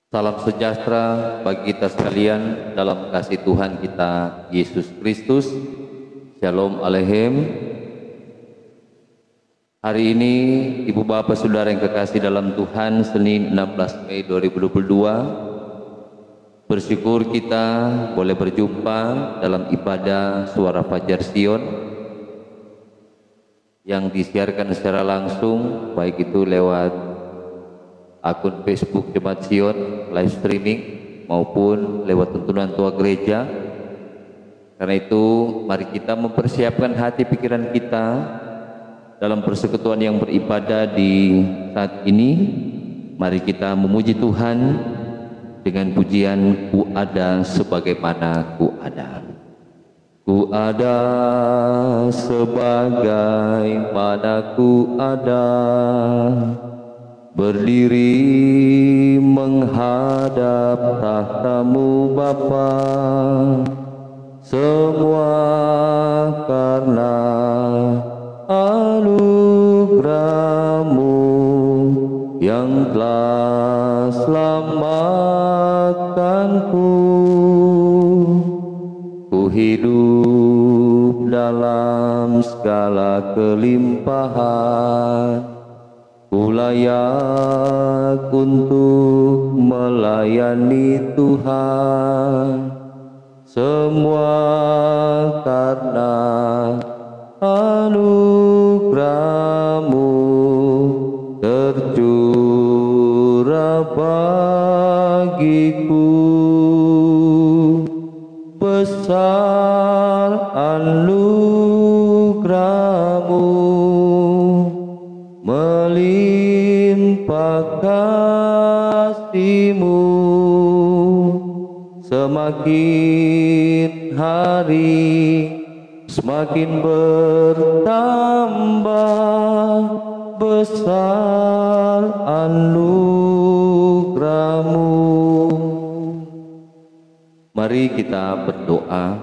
Salam sejahtera bagi kita sekalian dalam kasih Tuhan kita Yesus Kristus. Shalom Aleichem. Hari ini Ibu Bapak Saudara yang kekasih dalam Tuhan, Senin 16 Mei 2022, bersyukur kita boleh berjumpa dalam ibadah Suara Fajar Sion yang disiarkan secara langsung, baik itu lewat akun Facebook Jemaat Sion live streaming maupun lewat tuntunan tua gereja. Karena itu mari kita mempersiapkan hati pikiran kita dalam persekutuan yang beribadah di saat ini. Mari kita memuji Tuhan dengan pujian Ku ada sebagaimana Ku ada. Ku ada sebagaimana Ku ada, berdiri menghadap tahta-Mu Bapa, semua karena anugerah-Mu yang telah selamatkanku. Ku hidup dalam segala kelimpahan, ku layak untuk melayani Tuhan, semua karena anugerah-Mu tercurah bagiku. Besar anugerah-Mu, melimpah kasih-Mu, semakin hari semakin bertambah besar anugerah-Mu. Mari kita berdoa.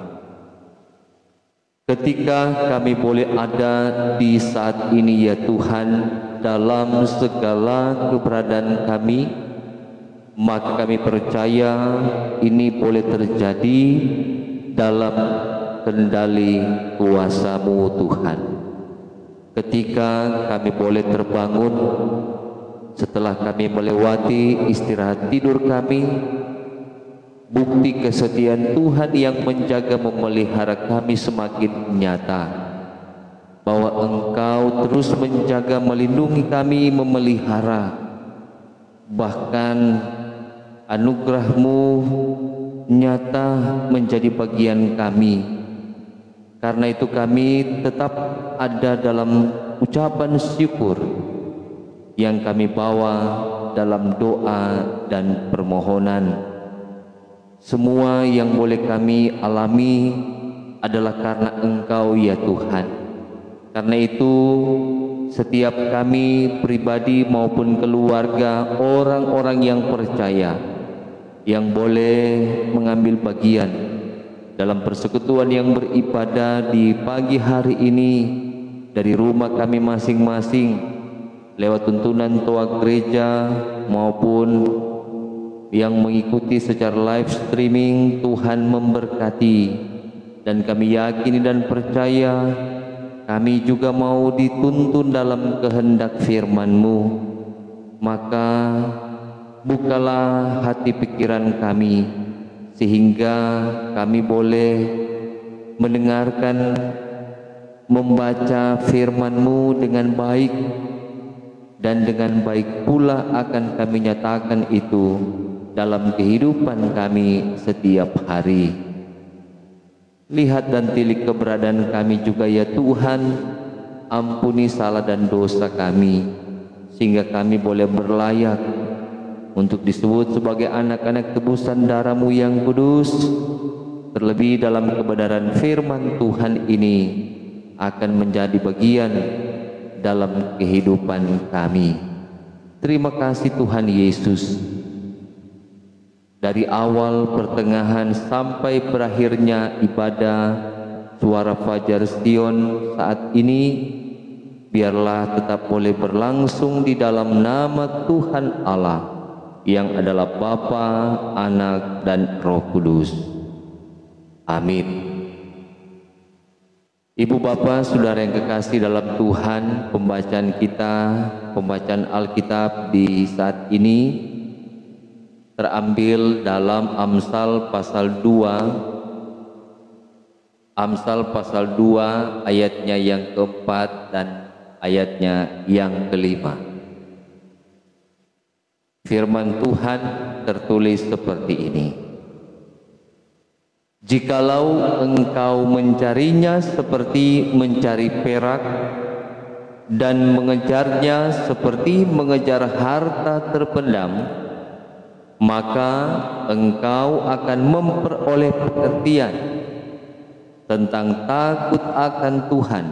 Ketika kami boleh ada di saat ini ya Tuhan, dalam segala keberadaan kami, maka kami percaya ini boleh terjadi dalam kendali kuasa-Mu Tuhan. Ketika kami boleh terbangun setelah kami melewati istirahat tidur kami, bukti kesetiaan Tuhan yang menjaga memelihara kami semakin nyata, bahwa Engkau terus menjaga melindungi kami, memelihara, bahkan anugerah-Mu nyata menjadi bagian kami. Karena itu kami tetap ada dalam ucapan syukur yang kami bawa dalam doa dan permohonan. Semua yang boleh kami alami adalah karena Engkau ya Tuhan. Karena itu setiap kami pribadi maupun keluarga, orang-orang yang percaya, yang boleh mengambil bagian dalam persekutuan yang beribadah di pagi hari ini dari rumah kami masing-masing, lewat tuntunan toa gereja maupun yang mengikuti secara live streaming, Tuhan memberkati. Dan kami yakini dan percaya kami juga mau dituntun dalam kehendak firman-Mu. Maka bukalah hati pikiran kami, sehingga kami boleh mendengarkan, membaca firman-Mu dengan baik, dan dengan baik pula akan kami nyatakan itu dalam kehidupan kami setiap hari. Lihat dan tilik keberadaan kami juga ya Tuhan, ampuni salah dan dosa kami, sehingga kami boleh berlayak untuk disebut sebagai anak-anak tebusan darah-Mu yang kudus. Terlebih dalam kebenaran firman Tuhan ini akan menjadi bagian dalam kehidupan kami. Terima kasih Tuhan Yesus. Dari awal, pertengahan, sampai berakhirnya ibadah Suara Fajar Sion saat ini, biarlah tetap boleh berlangsung di dalam nama Tuhan Allah, yang adalah Bapa, Anak, dan Roh Kudus. Amin. Ibu bapak saudara yang kekasih dalam Tuhan, pembacaan Alkitab di saat ini terambil dalam Amsal pasal 2 ayatnya yang keempat dan ayatnya yang kelima. Firman Tuhan tertulis seperti ini: jikalau engkau mencarinya seperti mencari perak dan mengejarnya seperti mengejar harta terpendam, maka engkau akan memperoleh pengertian tentang takut akan Tuhan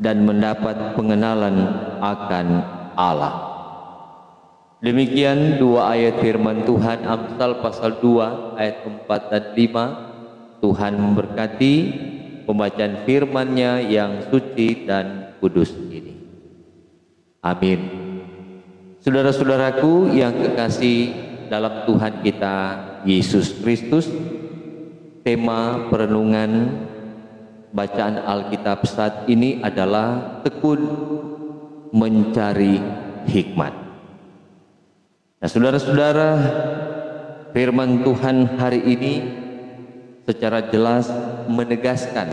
dan mendapat pengenalan akan Allah. Demikian dua ayat firman Tuhan, Amsal pasal 2 ayat 4 dan 5. Tuhan memberkati pembacaan firman-Nya yang suci dan kudus ini. Amin. Saudara-saudaraku yang kekasih dalam Tuhan kita Yesus Kristus, tema perenungan bacaan Alkitab saat ini adalah tekun mencari hikmat. Nah, saudara-saudara, firman Tuhan hari ini secara jelas menegaskan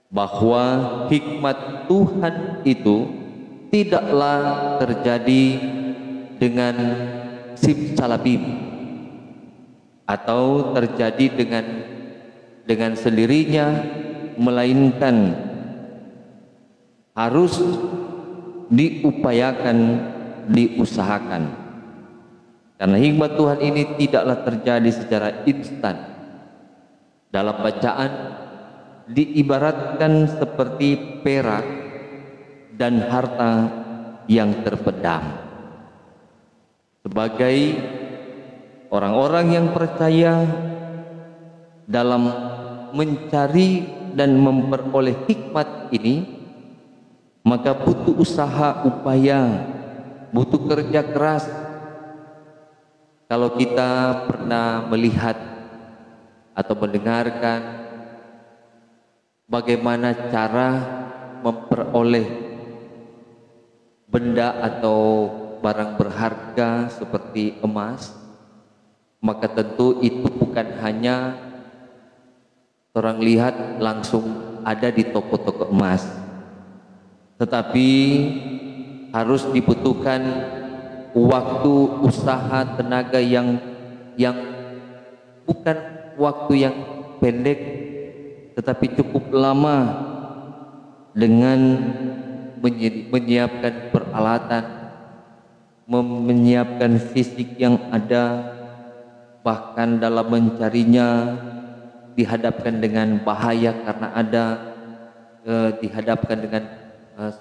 bahwa hikmat Tuhan itu tidaklah terjadi dengan simsalabim atau terjadi dengan sendirinya, melainkan harus diupayakan, diusahakan. Karena hikmat Tuhan ini tidaklah terjadi secara instan. Dalam bacaan diibaratkan seperti perak dan harta yang terpendam. Sebagai orang-orang yang percaya dalam mencari dan memperoleh hikmat ini, maka butuh usaha, upaya, butuh kerja keras. Kalau kita pernah melihat atau mendengarkan bagaimana cara memperoleh benda atau barang berharga seperti emas, maka tentu itu bukan hanya orang lihat langsung ada di toko-toko emas, tetapi harus dibutuhkan waktu, usaha, tenaga yang bukan waktu yang pendek, tetapi cukup lama, dengan menyiapkan peralatan, menyiapkan fisik yang ada, bahkan dalam mencarinya dihadapkan dengan bahaya karena ada dihadapkan dengan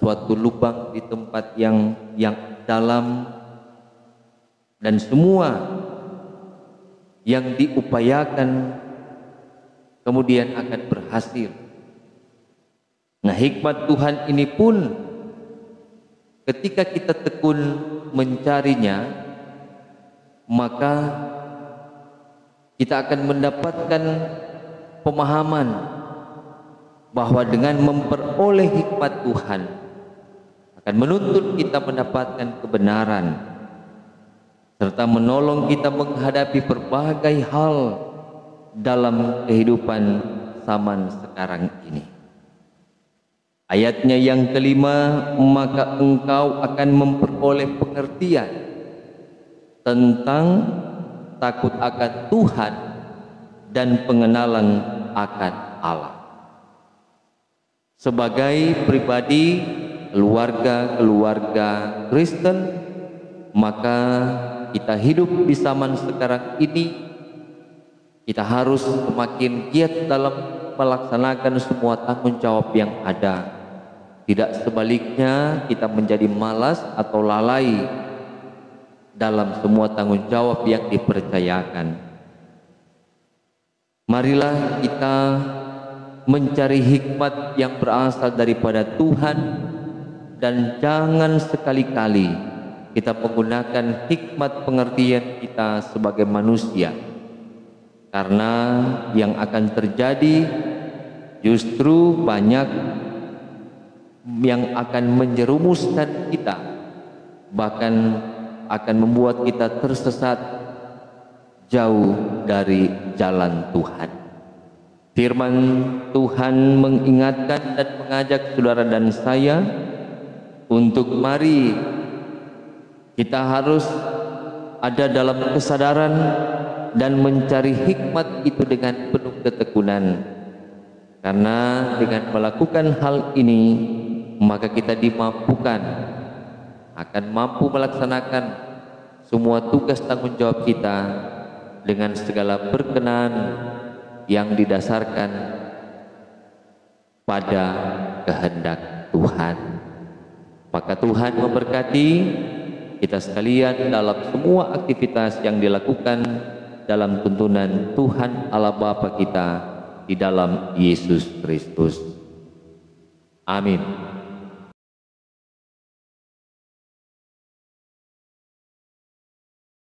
suatu lubang di tempat yang dalam, dan semua yang diupayakan kemudian akan berhasil. Nah, hikmat Tuhan ini pun ketika kita tekun mencarinya, maka kita akan mendapatkan pemahaman bahwa dengan memperoleh hikmat Tuhan akan menuntun kita mendapatkan kebenaran serta menolong kita menghadapi berbagai hal dalam kehidupan zaman sekarang ini. Ayatnya yang kelima, maka engkau akan memperoleh pengertian tentang takut akan Tuhan dan pengenalan akan Allah. Sebagai pribadi, keluarga Kristen, maka kita hidup di zaman sekarang ini, kita harus semakin giat dalam melaksanakan semua tanggung jawab yang ada. Tidak sebaliknya kita menjadi malas atau lalai dalam semua tanggung jawab yang dipercayakan. Marilah kita mencari hikmat yang berasal daripada Tuhan, dan jangan sekali-kali kita menggunakan hikmat pengertian kita sebagai manusia, karena yang akan terjadi justru banyak yang akan menjerumuskan kita, bahkan akan membuat kita tersesat jauh dari jalan Tuhan. Firman Tuhan mengingatkan dan mengajak saudara dan saya untuk mari kita harus ada dalam kesadaran dan mencari hikmat itu dengan penuh ketekunan, karena dengan melakukan hal ini maka kita dimampukan akan mampu melaksanakan semua tugas tanggung jawab kita dengan segala berkenan yang didasarkan pada kehendak Tuhan. Maka Tuhan memberkati kita sekalian dalam semua aktivitas yang dilakukan dalam tuntunan Tuhan Allah Bapa kita di dalam Yesus Kristus. Amin.